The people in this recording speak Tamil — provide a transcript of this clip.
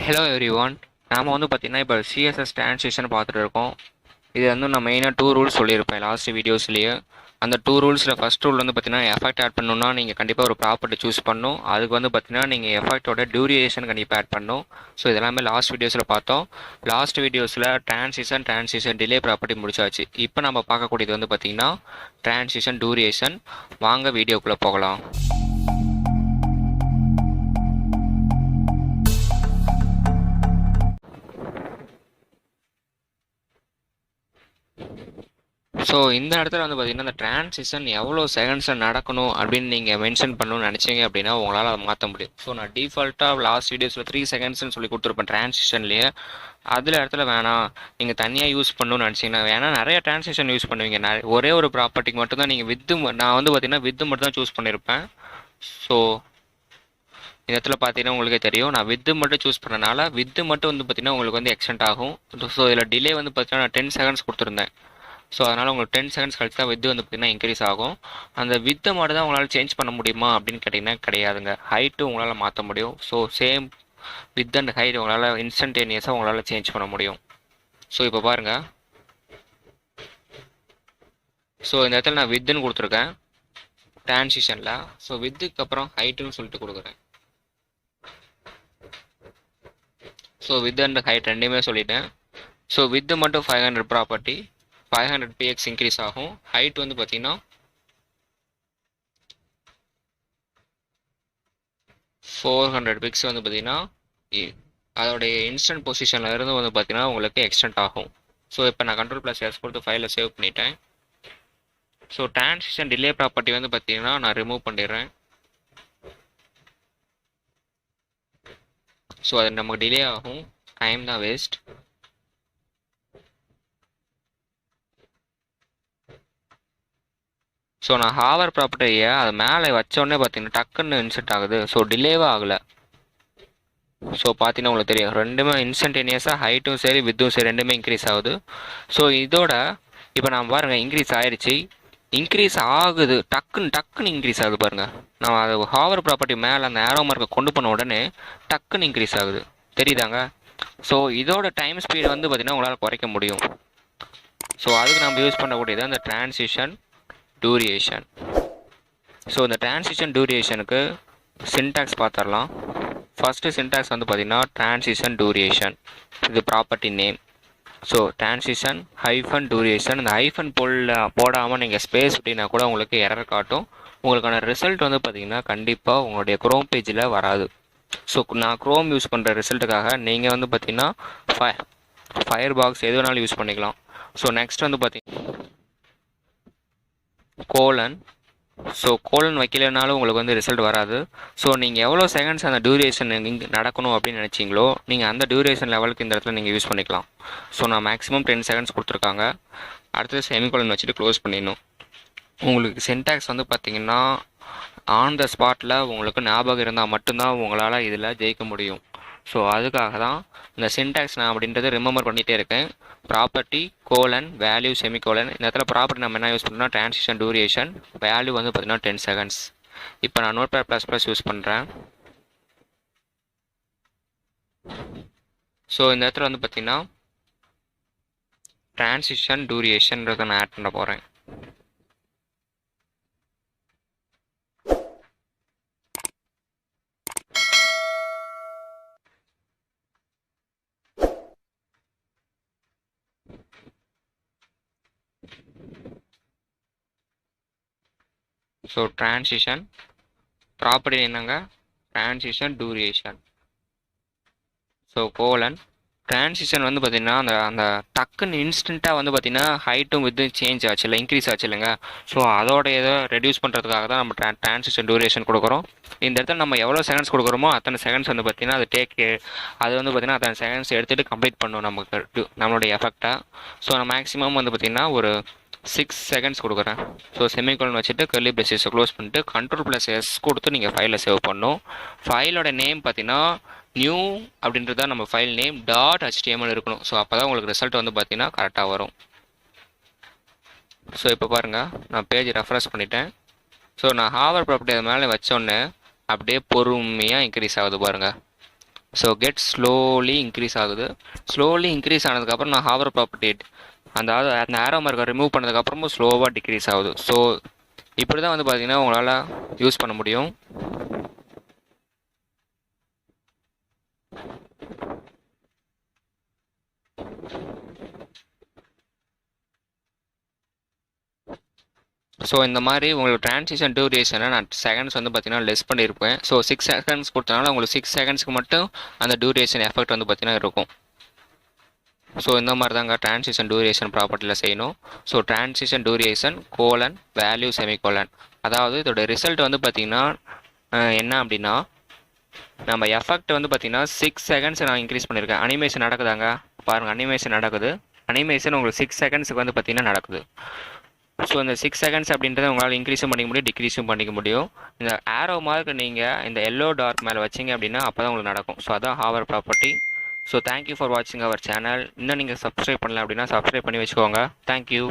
Hello everyone. நாம் வந்து பார்த்திங்கன்னா இப்போ சிஎஸ்எஸ் ட்ரான்ஸ்லேஷன் பார்த்துட்டு இருக்கோம். இது வந்து நான் மெயினாக 2 ரூல்ஸ் சொல்லியிருப்பேன் லாஸ்ட் வீடியோஸ்லேயே. அந்த 2 ரூல்ஸில் ஃபஸ்ட் ரூல் வந்து பார்த்திங்கன்னா எஃபெக்ட் ஆட் பண்ணணும்னா நீங்கள் கண்டிப்பாக ஒரு ப்ராப்பர்ட்டி சூஸ் பண்ணணும். அதுக்கு வந்து பார்த்திங்கன்னா நீங்கள் எஃபெக்டோட டியூரேஷன் கண்டிப்பாக ஆட் பண்ணணும். ஸோ இதெல்லாமே லாஸ்ட் வீடியோஸில் பார்த்தோம். லாஸ்ட் வீடியோஸில் ட்ரான்சிஷன் டிலே ப்ராப்பர்ட்டி முடிச்சாச்சு. இப்போ நம்ம பார்க்கக்கூடியது வந்து பார்த்திங்கன்னா ட்ரான்சிஷன் டியூரேஷன். வாங்க வீடியோக்குள்ளே போகலாம். ஸோ இந்த இடத்துல வந்து பார்த்தீங்கன்னா இந்த ட்ரான்சிஷன் எவ்வளோ செகண்ட்ஸில் நடக்கணும் அப்படின்னு நீங்கள் மென்ஷன் பண்ணணும்னு நினச்சிங்க அப்படின்னா உங்களால் அதை மாற்ற முடியும். ஸோ நான் டிஃபால்ட்டாக லாஸ்ட் வீடியோஸில் 3 செகண்ட்ஸ்னு சொல்லி கொடுத்துருப்பேன் ட்ரான்சிஷன்லேயே. அதில் இடத்துல வேணாம், நீங்கள் தனியாக யூஸ் பண்ணணும்னு நினச்சிங்கன்னா வேணால் நிறைய ட்ரான்சிஷன் யூஸ் பண்ணுவீங்க. ஒரே ஒரு ப்ராப்பர்ட்டிக்கு மட்டும்தான் நீங்கள் நான் வந்து பார்த்தீங்கன்னா வித்து மட்டும் தான் சூஸ் பண்ணியிருப்பேன். ஸோ இந்த இடத்துல பார்த்தீங்கன்னா உங்களுக்கே தெரியும், நான் வித்து மட்டும் சூஸ் பண்ணனால வித்து மட்டும் வந்து பார்த்தீங்கன்னா உங்களுக்கு வந்து எக்ஸ்டெண்ட் ஆகும். ஸோ இதில் டிலே வந்து பார்த்தீங்கன்னா நான் 10 செகண்ட்ஸ் கொடுத்துருந்தேன். ஸோ அதனால் உங்களுக்கு 10 செகண்ட்ஸ் கழிச்சு தான் வித்து வந்து பார்த்திங்கன்னா இன்க்ரீஸ் ஆகும். அந்த வித்தை மட்டும் தான் உங்களால் சேஞ்ச் பண்ண முடியுமா அப்படின்னு கேட்டிங்கன்னா கிடையாதுங்க. ஹைட்டு உங்களால் மாற்ற முடியும். So same with and height உங்களால் இன்ஸ்டன்டேனியஸாக உங்களால் சேஞ்ச் பண்ண முடியும். ஸோ இப்போ பாருங்கள். ஸோ இந்த இடத்துல நான் வித்துன்னு கொடுத்துருக்கேன் ட்ரான்சிஷனில். ஸோ வித்துக்கு அப்புறம் ஹைட்டுன்னு சொல்லிட்டு கொடுக்குறேன். ஸோ வித் அண்ட் ஹைட் ரெண்டுமே சொல்லிட்டேன். ஸோ வித்து மட்டும் 500 ப்ராப்பர்ட்டி 500 px இன்க்ரீஸ் ஆகும். ஹைட் வந்து பார்த்தீங்கன்னா 400 பிக்ஸ் வந்து பார்த்தீங்கன்னா அதோடைய இன்ஸ்டன்ட் பொசிஷனில் இருந்து வந்து பார்த்தீங்கன்னா உங்களுக்கு எக்ஸ்டெண்ட் ஆகும். ஸோ இப்போ நான் Ctrl+S கொடுத்து ஃபைலை சேவ் பண்ணிட்டேன். ஸோ ட்ரான்சிஷன் டிலே ப்ராப்பர்ட்டி வந்து பார்த்தீங்கன்னா நான் ரிமூவ் பண்ணிடுறேன். ஸோ அது நமக்கு டிலே ஆகும், டைம் தான் வேஸ்ட். ஸோ நான் ஹாவர் ப்ராப்பர்ட்டியை அது மேலே வச்சோடனே பார்த்தீங்கன்னா டக்குன்னு இன்செர்ட் ஆகுது. ஸோ டிலேவே ஆகலை. ஸோ பார்த்தீங்கன்னா உங்களுக்கு தெரியும், ரெண்டுமே இன்ஸ்டன்டேனியஸாக ஹைட்டும் சரி வித்தும் சரி ரெண்டுமே இன்க்ரீஸ் ஆகுது. ஸோ இதோட இப்போ நான் பாருங்கள் இன்க்ரீஸ் ஆயிடுச்சு, இன்க்ரீஸ் ஆகுது, டக்குன்னு இன்க்ரீஸ் ஆகுது பாருங்கள். நான் அது ஹாவர் ப்ராப்பர்ட்டி மேலே அந்த ஏரோ மார்க்கை கொண்டு போன உடனே டக்குன்னு இன்க்ரீஸ் ஆகுது, தெரியுதாங்க? ஸோ இதோட டைம் ஸ்பீடு வந்து பார்த்திங்கன்னா உங்களால் குறைக்க முடியும். ஸோ அதுக்கு நம்ம யூஸ் பண்ணக்கூடியது அந்த ட்ரான்சிஷன் டியூரேஷன். ஸோ இந்த ட்ரான்சிஷன் டியூரேஷனுக்கு சின்டாக்ஸ் பார்த்துடலாம். ஃபஸ்ட்டு சின்டாக்ஸ் வந்து பார்த்திங்கன்னா ட்ரான்சிஷன் டியூரேஷன், இது property name. So transition hyphen duration. இந்த ஹைஃபன் போடாமல் நீங்கள் ஸ்பேஸ் விட்டினா கூட உங்களுக்கு எரர் காட்டும். உங்களுக்கான ரிசல்ட் வந்து பார்த்திங்கன்னா கண்டிப்பாக உங்களுடைய க்ரோம் பேஜில் வராது. ஸோ நான் க்ரோம் யூஸ் பண்ணுற ரிசல்ட்டுக்காக நீங்கள் வந்து பார்த்திங்கன்னா ஃபயர் பாக்ஸ் எது வேணாலும் யூஸ் பண்ணிக்கலாம். ஸோ நெக்ஸ்ட் வந்து பார்த்திங்கன்னா கோலன். ஸோ கோலன் வைக்கலைனாலும் உங்களுக்கு வந்து ரிசல்ட் வராது. ஸோ நீங்கள் எவ்வளோ செகண்ட்ஸ் அந்த டியூரேஷன் நடக்கணும் அப்படின்னு நினச்சிங்களோ நீங்கள் அந்த டியூரேஷன் லெவலுக்கு இந்த இடத்துல நீங்கள் யூஸ் பண்ணிக்கலாம். ஸோ நான் மேக்ஸிமம் 10 செகண்ட்ஸ் கொடுத்துருக்காங்க. அடுத்தது செமிகோலன் வச்சுட்டு க்ளோஸ் பண்ணிடணும். உங்களுக்கு சின்டாக்ஸ் வந்து பார்த்திங்கன்னா ஆன் த ஸ்பாட்டில் உங்களுக்கு ஞாபகம் இருந்தால் மட்டும்தான் உங்களால் இதில் ஜெயிக்க முடியும். ஸோ அதுக்காக தான் இந்த சின்டாக்ஸ் நான் அப்படின்றத ரிமெம்பர் பண்ணிகிட்டே இருக்கேன். Property colon value semicolon. இந்த இடத்துல ப்ராப்பர்ட்டி நம்ம என்ன யூஸ் பண்ணோம்னா ட்ரான்சிஷன் டியூரேஷன், வேல்யூ வந்து பார்த்திங்கன்னா 10 செகண்ட்ஸ். இப்போ நான் நோட்பேட்++ யூஸ் பண்ணுறேன். ஸோ இந்த இடத்துல வந்து பார்த்திங்கன்னா ட்ரான்சிஷன் டியூரேஷன்றதை நான் ஆட் பண்ண போகிறேன். ஸோ ட்ரான்சிஷன் ப்ராப்பர்ட்டி என்னங்க, transition duration. So colon transition வந்து பார்த்திங்கன்னா அந்த டக்குன்னு இன்ஸ்டண்ட்டாக வந்து பார்த்திங்கன்னா ஹைட்டும் வித்தும் சேஞ்ச் ஆச்சு இல்லை, இன்க்ரீஸ் ஆச்சு இல்லைங்க. ஸோ அதோட இதை ரெடியூஸ் பண்ணுறதுக்காக தான் நம்ம ட்ரான்சிஷன் டியூரேஷன் கொடுக்குறோம். இந்த இடத்துல நம்ம எவ்வளோ செகண்ட்ஸ் கொடுக்குறோமோ அத்தனை செகண்ட்ஸ் வந்து பார்த்திங்கன்னா அது வந்து பார்த்திங்கன்னா அத்தனை செகண்ட்ஸ் எடுத்துகிட்டு கம்ப்ளீட் பண்ணும் நமக்கு நம்மளுடைய எஃபெக்டாக. ஸோ நான் மேக்ஸிமம் வந்து பார்த்திங்கன்னா ஒரு 6 செகண்ட்ஸ் கொடுக்குறேன். ஸோ செமிகோலன் வச்சுட்டு கர்லி பிரேசஸை க்ளோஸ் பண்ணிட்டு Ctrl+S கொடுத்து நீங்கள் ஃபைலை சேவ் பண்ணணும். ஃபைலோட நேம் பார்த்தீங்கன்னா நியூ அப்படின்றது தான் நம்ம ஃபைல் நேம் .html இருக்கணும். ஸோ அப்போ தான் உங்களுக்கு ரிசல்ட் வந்து பார்த்தீங்கன்னா கரெக்டாக வரும். ஸோ இப்போ பாருங்கள், நான் பேஜ் ரெஃப்ரெஷ் பண்ணிட்டேன். ஸோ நான் ஹாவர் ப்ராப்பர்ட்டி அது மேலே வச்சோன்னே அப்படியே பொறுமையாக இன்க்ரீஸ் ஆகுது பாருங்கள். ஸோ கெட் ஸ்லோலி இன்க்ரீஸ் ஆகுது. ஸ்லோலி இன்க்ரீஸ் ஆனதுக்கப்புறம் நான் ஹாவர் ப்ராப்பர்ட்டி அந்த ஆரோ மார்க்கை ரிமூவ் பண்ணதுக்கப்புறமும் ஸ்லோவாக டிக்ரீஸ் ஆகுது. ஸோ இப்படி தான் வந்து பார்த்தீங்கன்னா உங்களால் யூஸ் பண்ண முடியும். ஸோ இந்த மாதிரி உங்களுக்கு ட்ரான்சிஷன் டியூரேஷனை நான் செகண்ட்ஸ் வந்து பார்த்தீங்கன்னா லெஸ் பண்ணியிருப்பேன். ஸோ 6 செகண்ட்ஸ் கொடுத்தனால உங்களுக்கு 6 செகண்ட்ஸ்க்கு மட்டும் அந்த டியூரேஷன் எஃபெக்ட் வந்து பார்த்தீங்கன்னா இருக்கும். ஸோ இந்த மாதிரி தாங்க ட்ரான்சிஷன் டியூரேஷன் ப்ராப்பர்ட்டியில் செய்யணும். So transition duration colon value semicolon. அதாவது இதோட ரிசல்ட் வந்து பார்த்தீங்கன்னா என்ன அப்படின்னா, நம்ம எஃபெக்ட் வந்து பார்த்தீங்கன்னா 6 செகண்ட்ஸ் நான் இன்க்ரீஸ் பண்ணியிருக்கேன். அனிமேஷன் நடக்குதாங்க பாருங்கள், அனிமேஷன் நடக்குது. அனிமேஷன் உங்களுக்கு 6 செகண்ட்ஸுக்கு வந்து பார்த்தீங்கன்னா நடக்குது. ஸோ இந்த 6 செகண்ட்ஸ் அப்படின்றத உங்களால் இன்க்ரீஸும் பண்ணிக்க முடியும், டிக்ரீஸும் பண்ணிக்க முடியும். இந்த ஆரோ மார்க் நீங்கள் இந்த எல்லோ டார்க் மேலே வச்சிங்க அப்படின்னா அப்போ தான் உங்களுக்கு நடக்கும். ஸோ அதான் hover property. So thank you for வாட்சிங் அவர் சேனல். இன்னும் நீங்கள் சப்ஸ்கிரைப் பண்ணல அப்படின்னா சப்ஸ்கிரைப் பண்ணி வச்சுக்கோங்க. தேங்க்யூ.